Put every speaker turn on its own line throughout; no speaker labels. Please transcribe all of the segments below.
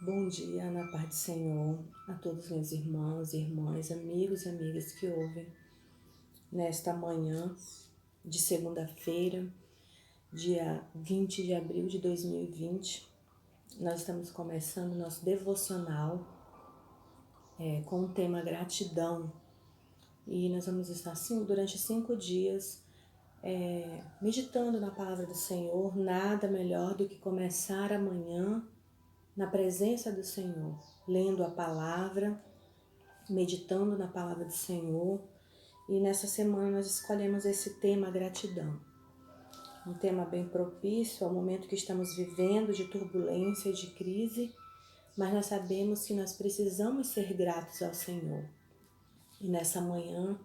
Bom dia, na paz do Senhor, a todos meus irmãos, irmãs, amigos e amigas que ouvem nesta manhã de segunda-feira, dia 20 de abril de 2020. Nós estamos começando nosso devocional com o tema gratidão e nós vamos estar assim durante 5 dias meditando na palavra do Senhor. Nada melhor do que começar amanhã na presença do Senhor, lendo a palavra, meditando na palavra do Senhor. E nessa semana nós escolhemos esse tema, gratidão. Um tema bem propício ao momento que estamos vivendo de turbulência e de crise, mas nós sabemos que nós precisamos ser gratos ao Senhor. E nessa manhã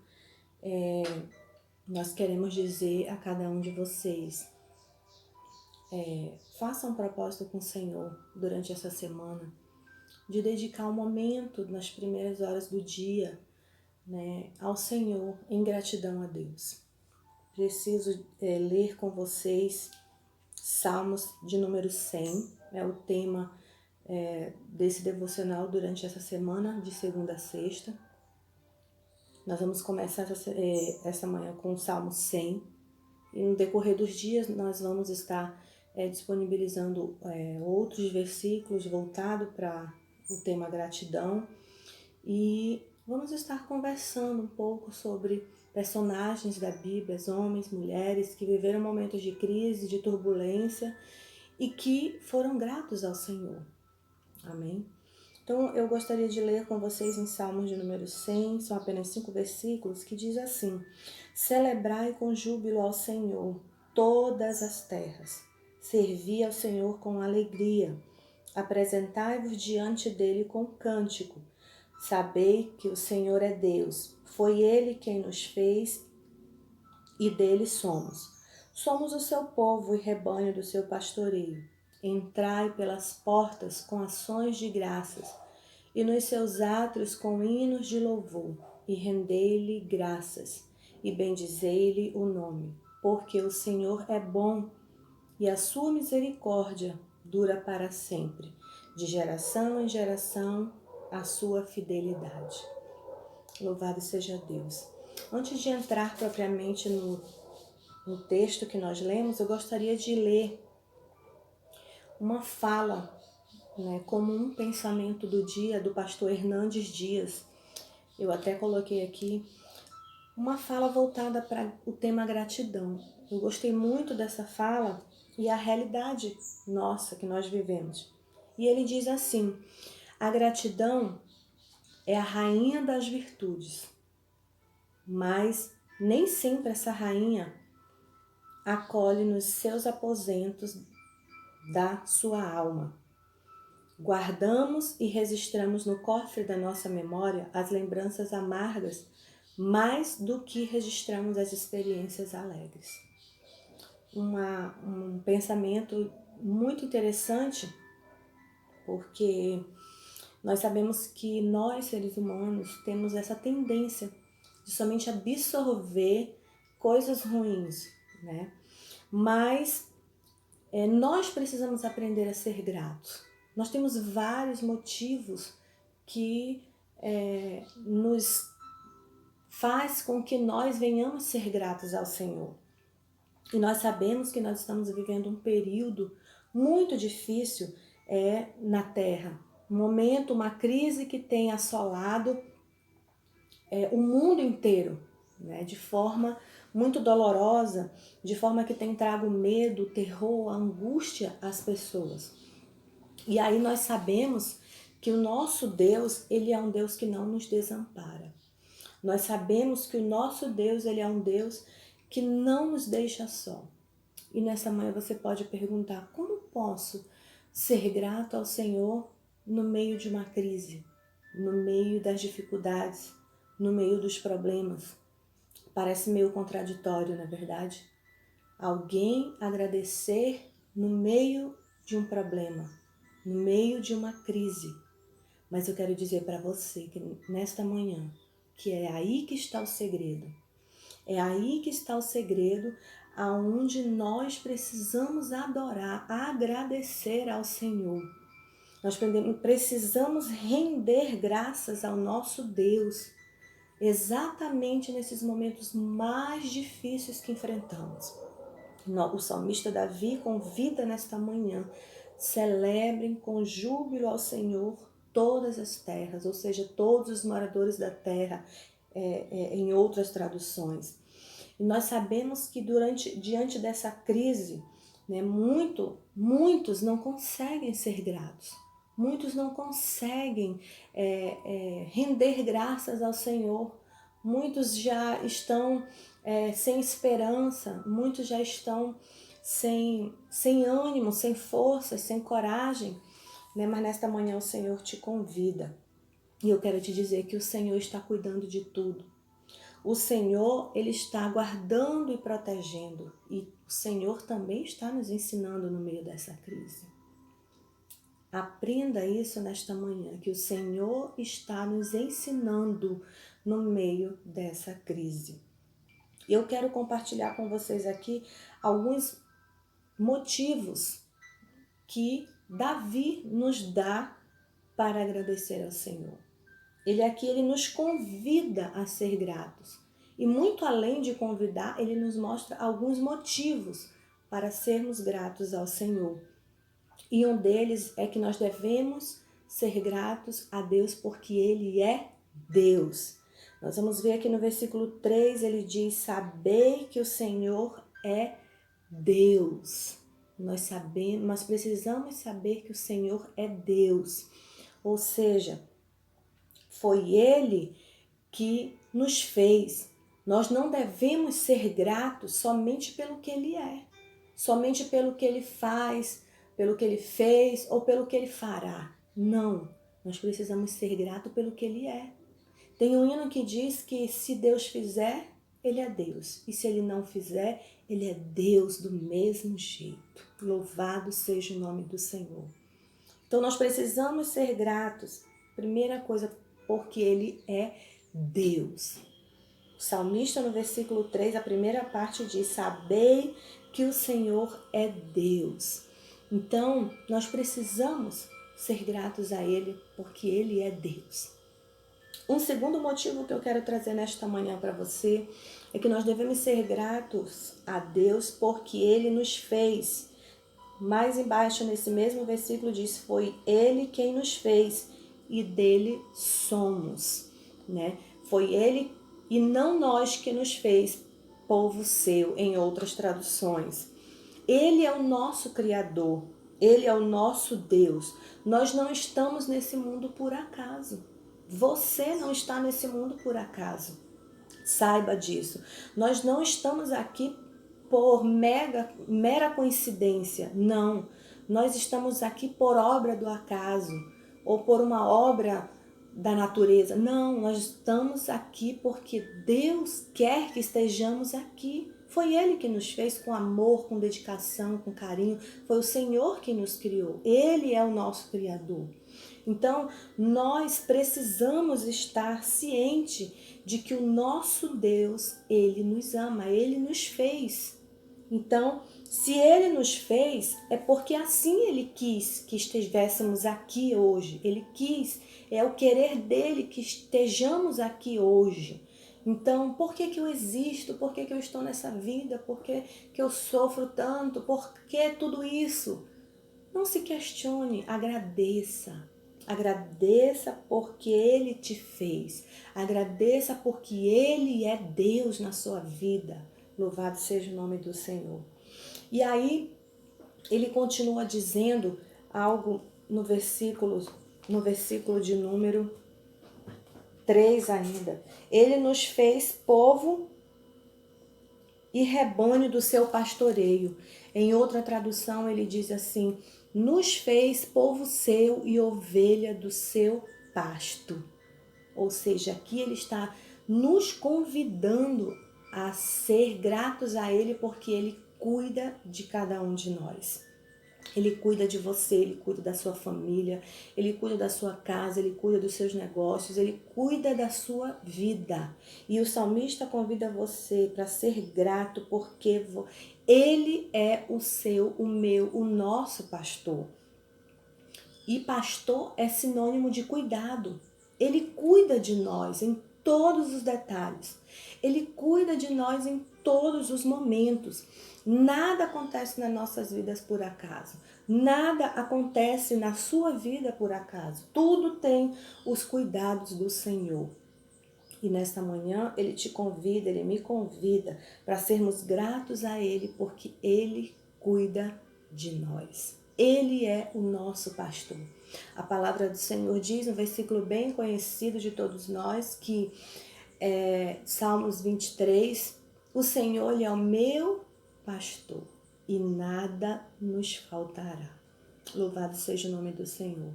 nós queremos dizer a cada um de vocês, faça um propósito com o Senhor durante essa semana, de dedicar um momento nas primeiras horas do dia, ao Senhor, em gratidão a Deus. Preciso ler com vocês Salmos de número 100, é o tema desse devocional durante essa semana, de segunda a sexta. Nós vamos começar essa manhã com o Salmo 100, e no decorrer dos dias nós vamos estar disponibilizando outros versículos voltados para o tema gratidão, e vamos estar conversando um pouco sobre personagens da Bíblia, homens, mulheres que viveram momentos de crise, de turbulência e que foram gratos ao Senhor. Amém? Então eu gostaria de ler com vocês em Salmos de número 100, são apenas 5 versículos, que diz assim: celebrai com júbilo ao Senhor todas as terras, servi ao Senhor com alegria, apresentai-vos diante dele com cântico. Sabei que o Senhor é Deus, foi Ele quem nos fez e dele somos. Somos o seu povo e rebanho do seu pastoreio. Entrai pelas portas com ações de graças e nos seus átrios com hinos de louvor, e rendei-lhe graças e bendizei-lhe o nome, porque o Senhor é bom e a sua misericórdia dura para sempre, de geração em geração a sua fidelidade. Louvado seja Deus. Antes de entrar propriamente no texto que nós lemos, eu gostaria de ler uma fala, como um pensamento do dia do pastor Hernandes Dias. Eu até coloquei aqui uma fala voltada para o tema gratidão. Eu gostei muito dessa fala e a realidade nossa que nós vivemos. E ele diz assim: a gratidão é a rainha das virtudes, mas nem sempre essa rainha acolhe nos seus aposentos da sua alma. Guardamos e registramos no cofre da nossa memória as lembranças amargas mais do que registramos as experiências alegres. Um pensamento muito interessante, porque nós sabemos que nós, seres humanos, temos essa tendência de somente absorver coisas ruins, Mas nós precisamos aprender a ser gratos. Nós temos vários motivos que nos faz com que nós venhamos ser gratos ao Senhor. E nós sabemos que nós estamos vivendo um período muito difícil na Terra. Um momento, uma crise que tem assolado o mundo inteiro, de forma muito dolorosa, de forma que tem trago medo, terror, angústia às pessoas. E aí nós sabemos que o nosso Deus, Ele é um Deus que não nos desampara. Nós sabemos que o nosso Deus, Ele é um Deus que não nos deixa só. E nessa manhã você pode perguntar: como posso ser grato ao Senhor no meio de uma crise, no meio das dificuldades, no meio dos problemas? Parece meio contraditório, não é verdade? Alguém agradecer no meio de um problema, no meio de uma crise. Mas eu quero dizer para você que nesta manhã, que é aí que está o segredo. É aí que está o segredo, aonde nós precisamos adorar, agradecer ao Senhor. Nós precisamos render graças ao nosso Deus, exatamente nesses momentos mais difíceis que enfrentamos. O salmista Davi convida nesta manhã: celebrem com júbilo ao Senhor todas as terras, ou seja, todos os moradores da terra, em outras traduções. E nós sabemos que diante dessa crise, né, muitos não conseguem ser gratos. Muitos não conseguem render graças ao Senhor. Muitos já estão sem esperança, muitos já estão sem ânimo, sem forças, sem coragem, né? Mas nesta manhã o Senhor te convida. E eu quero te dizer que o Senhor está cuidando de tudo. O Senhor, Ele está guardando e protegendo. E o Senhor também está nos ensinando no meio dessa crise. Aprenda isso nesta manhã, que o Senhor está nos ensinando no meio dessa crise. Eu quero compartilhar com vocês aqui alguns motivos que Davi nos dá para agradecer ao Senhor. Ele nos convida a ser gratos. E muito além de convidar, ele nos mostra alguns motivos para sermos gratos ao Senhor. E um deles é que nós devemos ser gratos a Deus porque Ele é Deus. Nós vamos ver aqui no versículo 3, ele diz: sabei que o Senhor é Deus. Nós precisamos saber que o Senhor é Deus. Ou seja, foi Ele que nos fez. Nós não devemos ser gratos somente pelo que Ele é, somente pelo que Ele faz, pelo que Ele fez ou pelo que Ele fará. Não, nós precisamos ser gratos pelo que Ele é. Tem um hino que diz que se Deus fizer, Ele é Deus. E se Ele não fizer, Ele é Deus do mesmo jeito. Louvado seja o nome do Senhor. Então nós precisamos ser gratos. Primeira coisa, porque Ele é Deus. O salmista no versículo 3, a primeira parte diz: sabei que o Senhor é Deus. Então nós precisamos ser gratos a Ele, porque Ele é Deus. Um segundo motivo que eu quero trazer nesta manhã para você é que nós devemos ser gratos a Deus porque Ele nos fez. Mais embaixo, nesse mesmo versículo, diz: foi Ele quem nos fez e dele somos, né? Foi Ele e não nós que nos fez povo seu, em outras traduções. Ele é o nosso Criador, Ele é o nosso Deus. Nós não estamos nesse mundo por acaso. Você não está nesse mundo por acaso. Saiba disso. Nós não estamos aqui por mera coincidência. Não. Nós estamos aqui por obra do acaso ou por uma obra da natureza. Não, nós estamos aqui porque Deus quer que estejamos aqui. Foi Ele que nos fez com amor, com dedicação, com carinho. Foi o Senhor que nos criou. Ele é o nosso Criador. Então, nós precisamos estar ciente de que o nosso Deus, Ele nos ama, Ele nos fez. Então, se Ele nos fez, é porque assim Ele quis que estivéssemos aqui hoje. Ele quis, é o querer dEle que estejamos aqui hoje. Então, por que eu existo? Por que eu estou nessa vida? Por que eu sofro tanto? Por que tudo isso? Não se questione, agradeça. Agradeça porque Ele te fez. Agradeça porque Ele é Deus na sua vida. Louvado seja o nome do Senhor. E aí, ele continua dizendo algo no versículo de número 3 ainda. Ele nos fez povo e rebanho do seu pastoreio. Em outra tradução, ele diz assim: nos fez povo seu e ovelha do seu pasto. Ou seja, aqui ele está nos convidando a ser gratos a Ele porque Ele cuida de cada um de nós. Ele cuida de você, Ele cuida da sua família, Ele cuida da sua casa, Ele cuida dos seus negócios, Ele cuida da sua vida. E o salmista convida você para ser grato porque Ele é o seu, o meu, o nosso pastor. E pastor é sinônimo de cuidado. Ele cuida de nós em todos os detalhes. Ele cuida de nós em todos os momentos. Nada acontece nas nossas vidas por acaso. Nada acontece na sua vida por acaso. Tudo tem os cuidados do Senhor. E nesta manhã ele te convida, ele me convida para sermos gratos a ele, porque ele cuida de nós. Ele é o nosso pastor. A palavra do Senhor diz, um versículo bem conhecido de todos nós, que Salmos 23, o Senhor ele é o meu pastor e nada nos faltará. Louvado seja o nome do Senhor.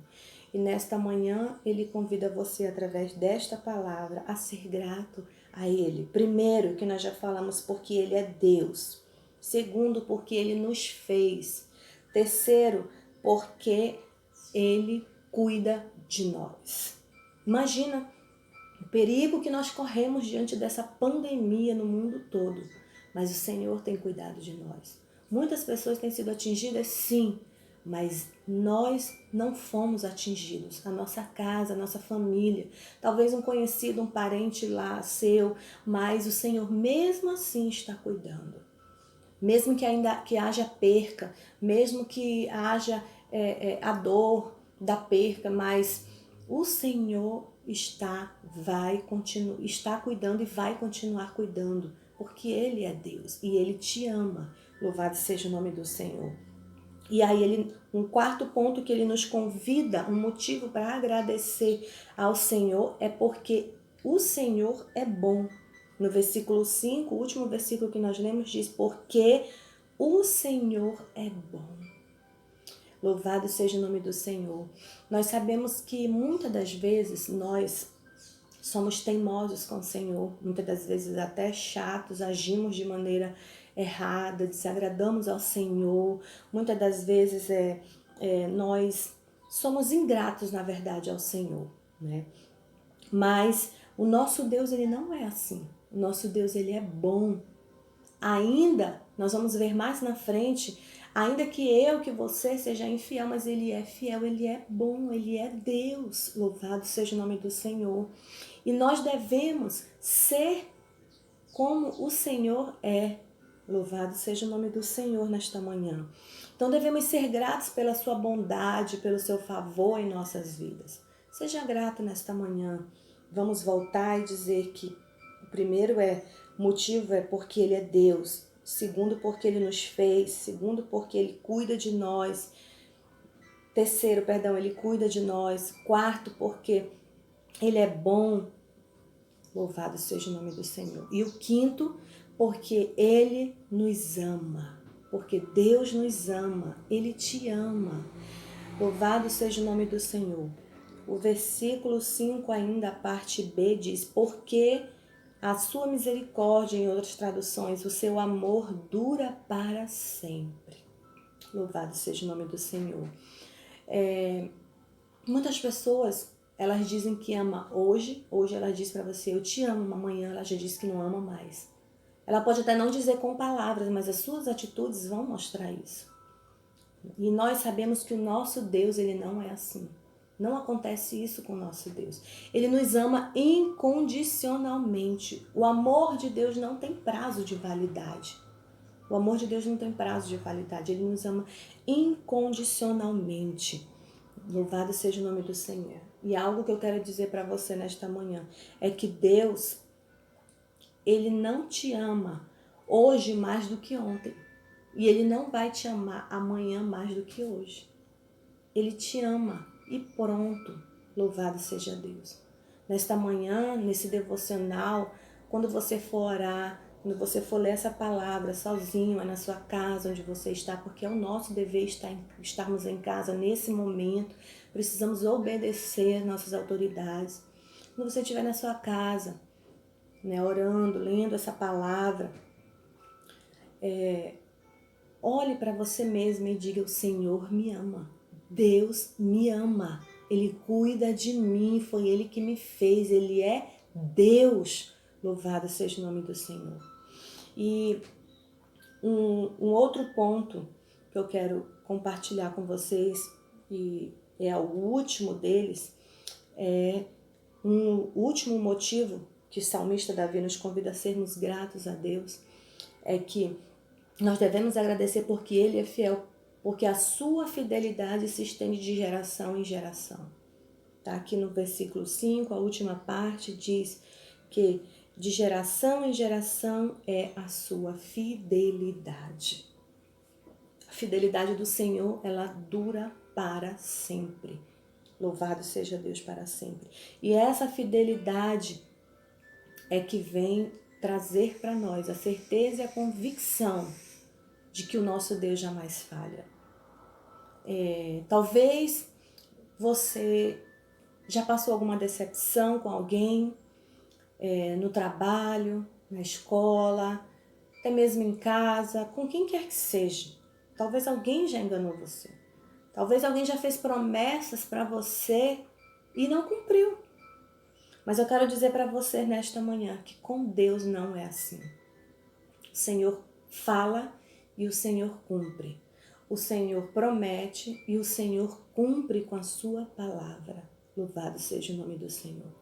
E nesta manhã, ele convida você, através desta palavra, a ser grato a ele. Primeiro, que nós já falamos, porque ele é Deus. Segundo, porque ele nos fez. Terceiro, porque ele cuida de nós. Imagina o perigo que nós corremos diante dessa pandemia no mundo todo. Mas o Senhor tem cuidado de nós. Muitas pessoas têm sido atingidas, sim, mas nós não fomos atingidos. A nossa casa, a nossa família, talvez um conhecido, um parente lá seu, mas o Senhor mesmo assim está cuidando. Mesmo que haja perca, mesmo que haja a dor da perca, mas o Senhor está cuidando e vai continuar cuidando, porque Ele é Deus e Ele te ama. Louvado seja o nome do Senhor. E aí um quarto ponto que ele nos convida, um motivo para agradecer ao Senhor é porque o Senhor é bom. No versículo 5, o último versículo que nós lemos diz, porque o Senhor é bom. Louvado seja o nome do Senhor. Nós sabemos que muitas das vezes nós somos teimosos com o Senhor, muitas das vezes até chatos, agimos de maneira errada, desagradamos ao Senhor. Muitas das vezes nós somos ingratos, na verdade, ao Senhor, né? Mas o nosso Deus, ele não é assim. O nosso Deus, ele é bom. Ainda, nós vamos ver mais na frente, ainda que você seja infiel, mas ele é fiel, ele é bom, ele é Deus. Louvado seja o nome do Senhor. E nós devemos ser como o Senhor é. Louvado seja o nome do Senhor nesta manhã. Então devemos ser gratos pela sua bondade, pelo seu favor em nossas vidas. Seja grato nesta manhã. Vamos voltar e dizer que o primeiro motivo é porque Ele é Deus. Segundo, porque Ele nos fez. Segundo, porque Ele cuida de nós. Terceiro, Ele cuida de nós. Quarto, porque Ele é bom. Louvado seja o nome do Senhor. E o quinto, porque Ele nos ama. Porque Deus nos ama. Ele te ama. Louvado seja o nome do Senhor. O versículo 5 ainda, a parte B, diz, porque a sua misericórdia, em outras traduções, o seu amor dura para sempre. Louvado seja o nome do Senhor. Muitas pessoas, elas dizem que ama hoje ela diz para você, eu te amo, amanhã ela já disse que não ama mais. Ela pode até não dizer com palavras, mas as suas atitudes vão mostrar isso. E nós sabemos que o nosso Deus, ele não é assim. Não acontece isso com o nosso Deus. Ele nos ama incondicionalmente. O amor de Deus não tem prazo de validade. O amor de Deus não tem prazo de validade. Ele nos ama incondicionalmente. Louvado seja o nome do Senhor. E algo que eu quero dizer para você nesta manhã é que Deus, Ele não te ama hoje mais do que ontem. E Ele não vai te amar amanhã mais do que hoje. Ele te ama e pronto. Louvado seja Deus. Nesta manhã, nesse devocional, quando você for orar, quando você for ler essa palavra sozinho, na sua casa, onde você está, porque é o nosso dever estarmos em casa nesse momento, precisamos obedecer às nossas autoridades. Quando você estiver na sua casa, né, orando, lendo essa palavra, olhe para você mesmo e diga, o Senhor me ama. Deus me ama. Ele cuida de mim, foi Ele que me fez, Ele é Deus. Louvado seja o nome do Senhor. E um outro ponto que eu quero compartilhar com vocês, e o último deles, um último motivo que o salmista Davi nos convida a sermos gratos a Deus, é que nós devemos agradecer porque Ele é fiel, porque a sua fidelidade se estende de geração em geração. Tá? Aqui no versículo 5, a última parte, diz que de geração em geração é a sua fidelidade. A fidelidade do Senhor, ela dura para sempre. Louvado seja Deus para sempre. E essa fidelidade é que vem trazer para nós a certeza e a convicção de que o nosso Deus jamais falha. Talvez você já passou alguma decepção com alguém, no trabalho, na escola, até mesmo em casa, com quem quer que seja. Talvez alguém já enganou você. Talvez alguém já fez promessas para você e não cumpriu. Mas eu quero dizer para você nesta manhã que com Deus não é assim. O Senhor fala e o Senhor cumpre. O Senhor promete e o Senhor cumpre com a sua palavra. Louvado seja o nome do Senhor.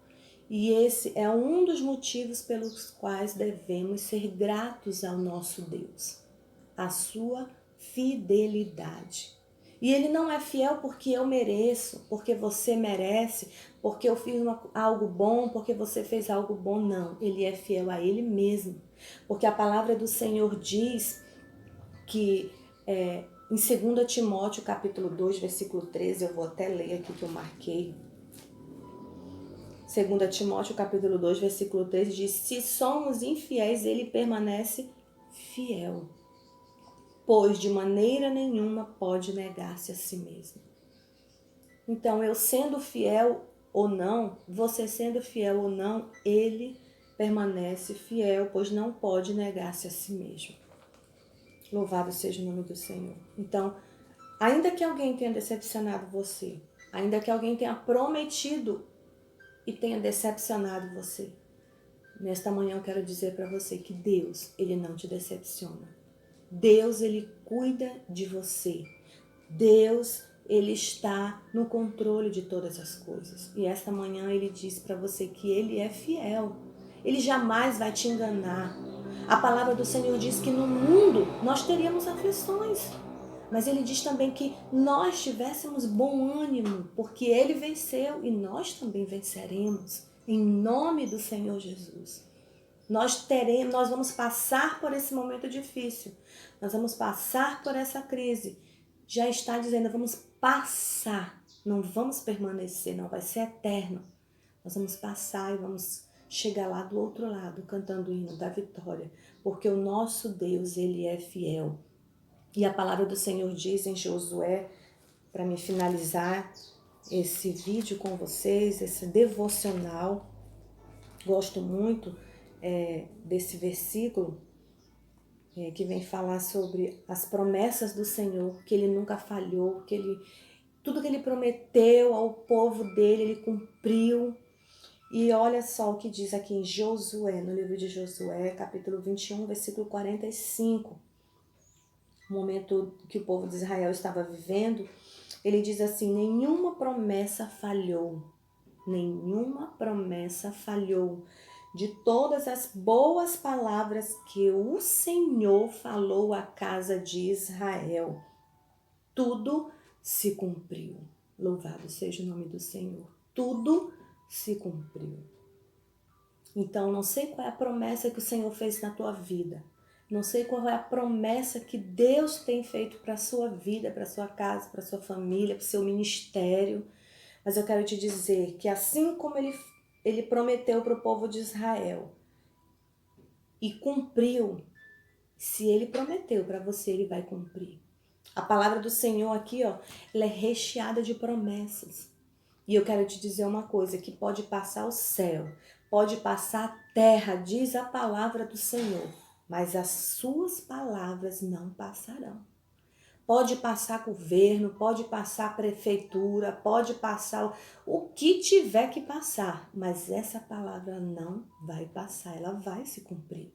E esse é um dos motivos pelos quais devemos ser gratos ao nosso Deus. A sua fidelidade. E Ele não é fiel porque eu mereço, porque você merece, porque eu fiz algo bom, porque você fez algo bom. Não, Ele é fiel a Ele mesmo. Porque a palavra do Senhor diz que em 2 Timóteo capítulo 2, versículo 13, eu vou até ler aqui que eu marquei. 2 Timóteo capítulo 2, versículo 13 diz: se somos infiéis, Ele permanece fiel, pois de maneira nenhuma pode negar-se a si mesmo. Então, eu sendo fiel ou não, você sendo fiel ou não, Ele permanece fiel, pois não pode negar-se a si mesmo. Louvado seja o nome do Senhor. Então, ainda que alguém tenha decepcionado você, ainda que alguém tenha prometido e tenha decepcionado você, nesta manhã eu quero dizer para você que Deus, Ele não te decepciona. Deus, Ele cuida de você. Deus, Ele está no controle de todas as coisas. E esta manhã Ele diz para você que Ele é fiel. Ele jamais vai te enganar. A palavra do Senhor diz que no mundo nós teríamos aflições. Mas Ele diz também que nós tivéssemos bom ânimo, porque Ele venceu e nós também venceremos. Em nome do Senhor Jesus. Nós vamos passar por esse momento difícil. Nós vamos passar por essa crise. Já está dizendo, vamos passar. Não vamos permanecer, não vai ser eterno. Nós vamos passar e vamos chegar lá do outro lado, cantando o hino da vitória. Porque o nosso Deus, Ele é fiel. E a palavra do Senhor diz em Josué, para me finalizar esse vídeo com vocês, esse devocional. Gosto muito desse versículo que vem falar sobre as promessas do Senhor, que Ele nunca falhou, que tudo que Ele prometeu ao povo dele, Ele cumpriu. E olha só o que diz aqui em Josué, no livro de Josué, capítulo 21, versículo 45. O momento que o povo de Israel estava vivendo, ele diz assim: nenhuma promessa falhou, nenhuma promessa falhou. De todas as boas palavras que o Senhor falou à casa de Israel, tudo se cumpriu. Louvado seja o nome do Senhor. Tudo se cumpriu. Então, não sei qual é a promessa que o Senhor fez na tua vida. Não sei qual é a promessa que Deus tem feito para a sua vida, para a sua casa, para a sua família, para o seu ministério. Mas eu quero te dizer que assim como ele prometeu para o povo de Israel e cumpriu, se Ele prometeu para você, Ele vai cumprir. A palavra do Senhor aqui, ela é recheada de promessas. E eu quero te dizer uma coisa, que pode passar o céu, pode passar a terra, diz a palavra do Senhor, mas as suas palavras não passarão. Pode passar governo, pode passar prefeitura, pode passar o que tiver que passar, mas essa palavra não vai passar, ela vai se cumprir.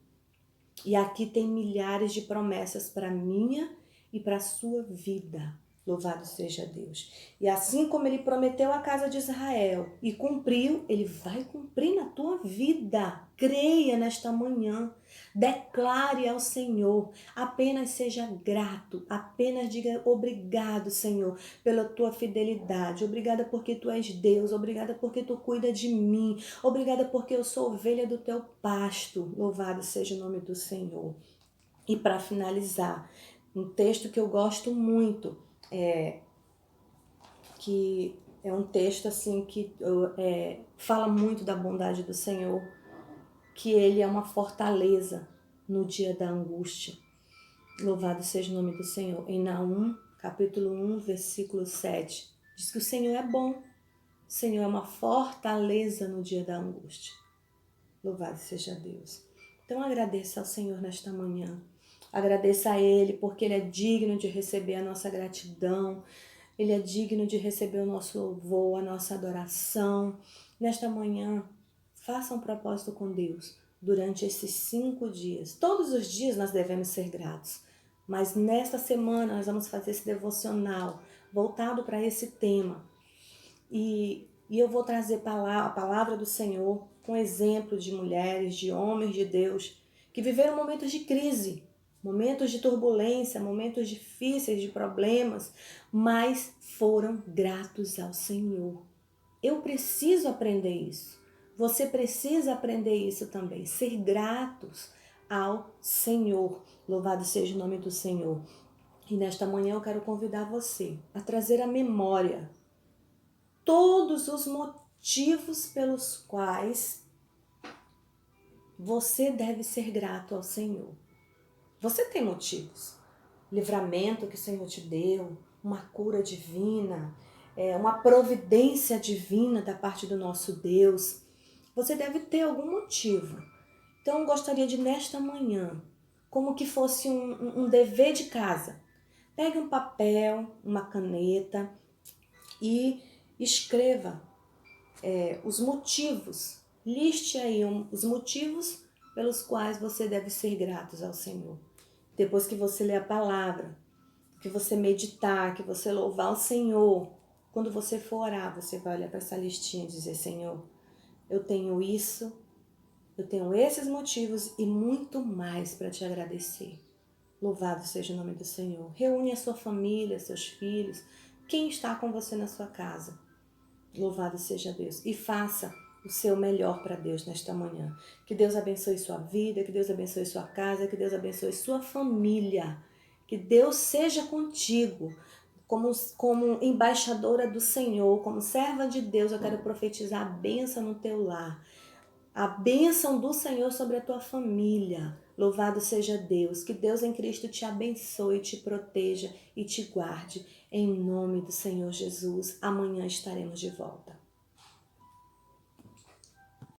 E aqui tem milhares de promessas para minha e para a sua vida. Louvado seja Deus. E assim como ele prometeu à casa de Israel e cumpriu, ele vai cumprir na tua vida. Creia nesta manhã. Declare ao Senhor. Apenas seja grato. Apenas diga obrigado, Senhor, pela tua fidelidade. Obrigada porque tu és Deus. Obrigada porque tu cuida de mim. Obrigada porque eu sou ovelha do teu pasto. Louvado seja o nome do Senhor. E para finalizar, um texto que eu gosto muito, que é um texto assim que fala muito da bondade do Senhor, que ele é uma fortaleza no dia da angústia. Louvado seja o nome do Senhor. Em Naum, capítulo 1, versículo 7, diz que o Senhor é bom. O Senhor é uma fortaleza no dia da angústia. Louvado seja Deus. Então agradeça ao Senhor nesta manhã. Agradeça a Ele porque Ele é digno de receber a nossa gratidão. Ele é digno de receber o nosso louvor, a nossa adoração. Nesta manhã, faça um propósito com Deus durante esses 5 dias. Todos os dias nós devemos ser gratos. Mas nesta semana nós vamos fazer esse devocional voltado para esse tema. E eu vou trazer a palavra do Senhor com exemplo de mulheres, de homens de Deus que viveram momentos de crise, momentos de turbulência, momentos difíceis, de problemas, mas foram gratos ao Senhor. Eu preciso aprender isso. Você precisa aprender isso também, ser gratos ao Senhor. Louvado seja o nome do Senhor. E nesta manhã eu quero convidar você a trazer à memória todos os motivos pelos quais você deve ser grato ao Senhor. Você tem motivos. Livramento que o Senhor te deu, uma cura divina, uma providência divina da parte do nosso Deus. Você deve ter algum motivo. Então eu gostaria de nesta manhã, como que fosse um dever de casa, pegue um papel, uma caneta e escreva os motivos. Liste aí os motivos pelos quais você deve ser gratos ao Senhor. Depois que você ler a palavra, que você meditar, que você louvar o Senhor, quando você for orar, você vai olhar para essa listinha e dizer: Senhor, eu tenho isso, eu tenho esses motivos e muito mais para te agradecer. Louvado seja o nome do Senhor. Reúne a sua família, seus filhos, quem está com você na sua casa. Louvado seja Deus. E faça o seu melhor para Deus nesta manhã. Que Deus abençoe sua vida, que Deus abençoe sua casa, que Deus abençoe sua família. Que Deus seja contigo. Como embaixadora do Senhor, como serva de Deus, eu quero profetizar a bênção no teu lar. A bênção do Senhor sobre a tua família. Louvado seja Deus. Que Deus em Cristo te abençoe, te proteja e te guarde. Em nome do Senhor Jesus. Amanhã estaremos de volta.